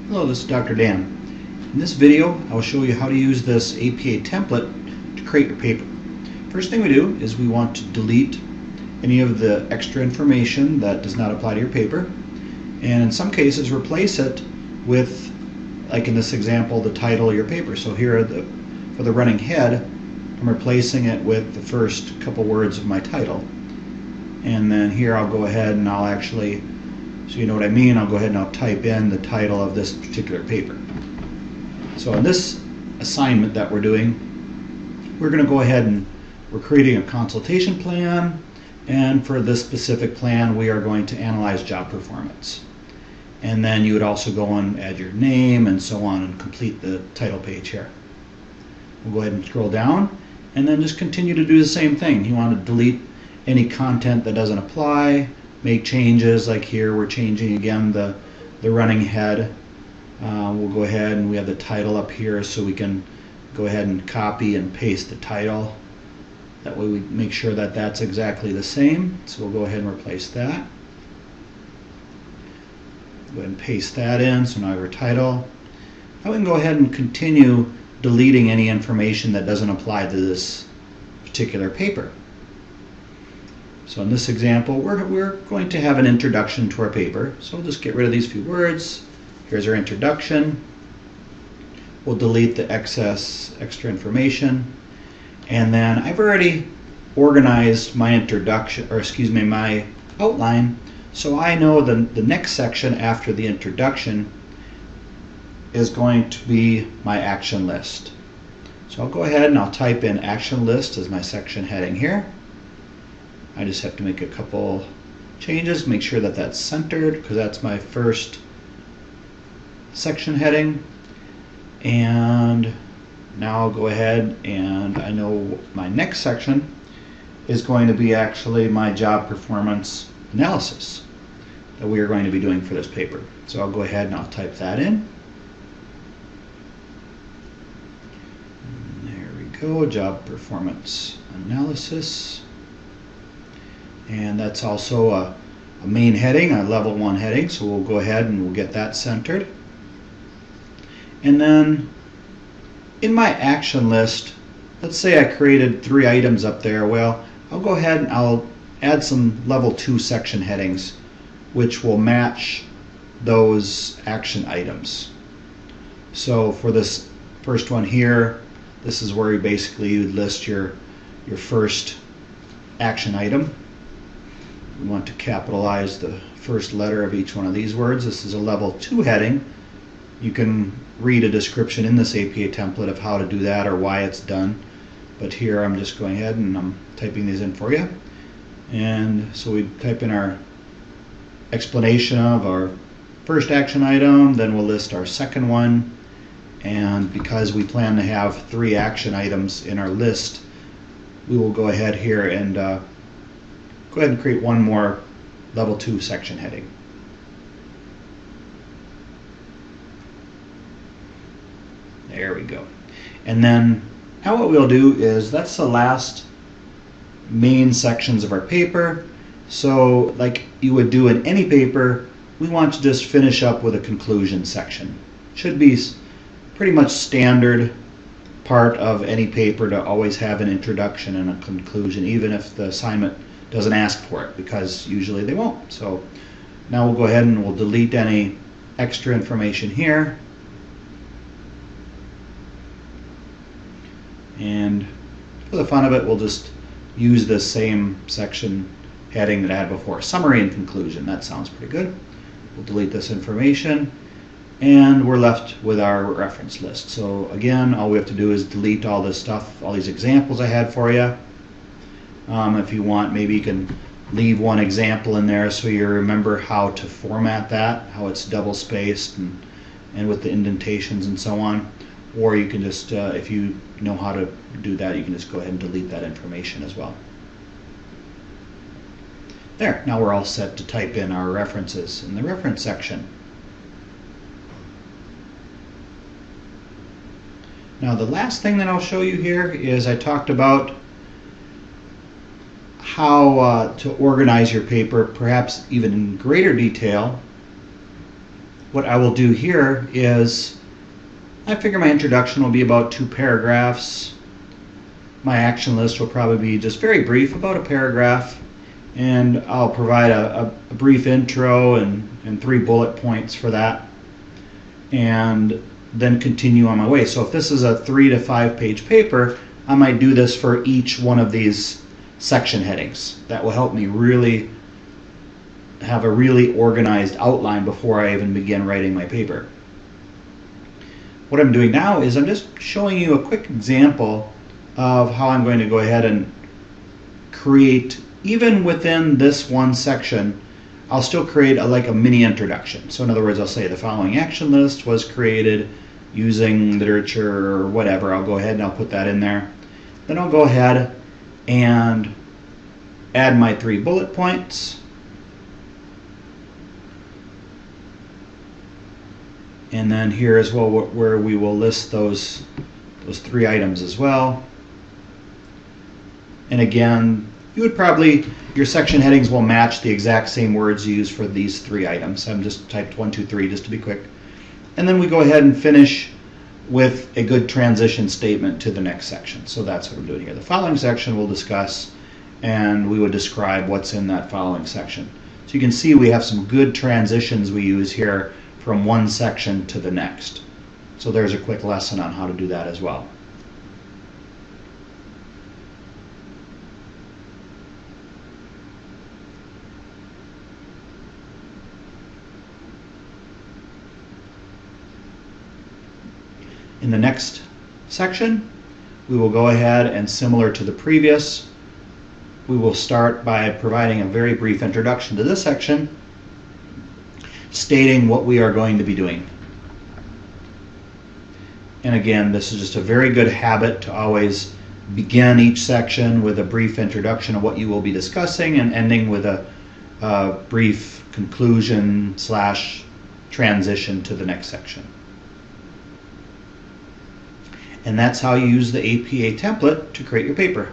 Hello, this is Dr. Dan. In this video, I'll show you how to use this APA template to create your paper. First thing we do is we want to delete any of the extra information that does not apply to your paper, and in some cases replace it with, like in this example, the title of your paper. So here for the running head, I'm replacing it with the first couple words of my title. And then here I'll go ahead and I'll actually, so you know what I mean, I'll go ahead and I'll type in the title of this particular paper. So in this assignment that we're doing, we're going to go ahead and we're creating a consultation plan, and for this specific plan we are going to analyze job performance. And then you would also go and add your name and so on and complete the title page here. We'll go ahead and scroll down and then just continue to do the same thing. You want to delete any content that doesn't apply, make changes, like here we're changing again the running head. We'll go ahead and we have the title up here, so we can go ahead and copy and paste the title. That way we make sure that that's exactly the same. So we'll go ahead and replace that. Go ahead and paste that in, so now I have our title. Now we can go ahead and continue deleting any information that doesn't apply to this particular paper. So in this example, we're going to have an introduction to our paper. So we'll just get rid of these few words. Here's our introduction. We'll delete the extra information. And then I've already organized my introduction, or excuse me, my outline. So I know the next section after the introduction is going to be my action list. So I'll go ahead and I'll type in action list as my section heading here. I just have to make a couple changes, make sure that that's centered, because that's my first section heading. And now I'll go ahead and I know my next section is going to be actually my job performance analysis that we are going to be doing for this paper. So I'll go ahead and I'll type that in. And there we go, job performance analysis. And that's also a main heading, a level 1 heading, so we'll go ahead and we'll get that centered. And then in my action list, let's say I created 3 items up there. Well, I'll go ahead and I'll add some level 2 section headings which will match those action items. So for this first one here, this is where you basically would list your first action item. We want to capitalize the first letter of each one of these words. This is a level 2 heading. You can read a description in this APA template of how to do that or why it's done. But here I'm just going ahead and I'm typing these in for you. And so we type in our explanation of our first action item, then we'll list our second one. And because we plan to have 3 action items in our list, we will go ahead here and go ahead and create one more level 2 section heading. There we go. And then now what we'll do is, that's the last main sections of our paper. So like you would do in any paper, we want to just finish up with a conclusion section. Should be pretty much standard part of any paper to always have an introduction and a conclusion, even if the assignment doesn't ask for it, because usually they won't. So now we'll go ahead and we'll delete any extra information here. And for the fun of it, we'll just use this same section heading that I had before, summary and conclusion. That sounds pretty good. We'll delete this information and we're left with our reference list. So again, all we have to do is delete all this stuff, all these examples I had for you. If you want, maybe you can leave one example in there so you remember how to format that, how it's double spaced and with the indentations and so on. Or you can just, if you know how to do that, you can just go ahead and delete that information as well. There, now we're all set to type in our references in the reference section. Now the last thing that I'll show you here is I talked about how to organize your paper, perhaps even in greater detail, what I will do here is, I figure my introduction will be about 2 paragraphs. My action list will probably be just very brief, about a paragraph, and I'll provide a brief intro and 3 bullet points for that, and then continue on my way. So if this is a 3 to 5 page paper, I might do this for each one of these section headings. That will help me really have a really organized outline before I even begin writing my paper. What I'm doing now is I'm just showing you a quick example of how I'm going to go ahead and create, even within this one section, I'll still create like a mini introduction. So in other words, I'll say the following action list was created using literature or whatever. I'll go ahead and I'll put that in there. Then I'll go ahead and add my 3 bullet points. And then here as well, where we will list those 3 items as well. And again, you would probably, your section headings will match the exact same words used for these 3 items. I'm just typed 1, 2, 3 just to be quick. And then we go ahead and finish with a good transition statement to the next section. So that's what I'm doing here. The following section we'll discuss, and we would describe what's in that following section. So you can see we have some good transitions we use here from one section to the next. So there's a quick lesson on how to do that as well. In the next section, we will go ahead and, similar to the previous, we will start by providing a very brief introduction to this section, stating what we are going to be doing. And again, this is just a very good habit to always begin each section with a brief introduction of what you will be discussing and ending with a brief conclusion / transition to the next section. And that's how you use the APA template to create your paper.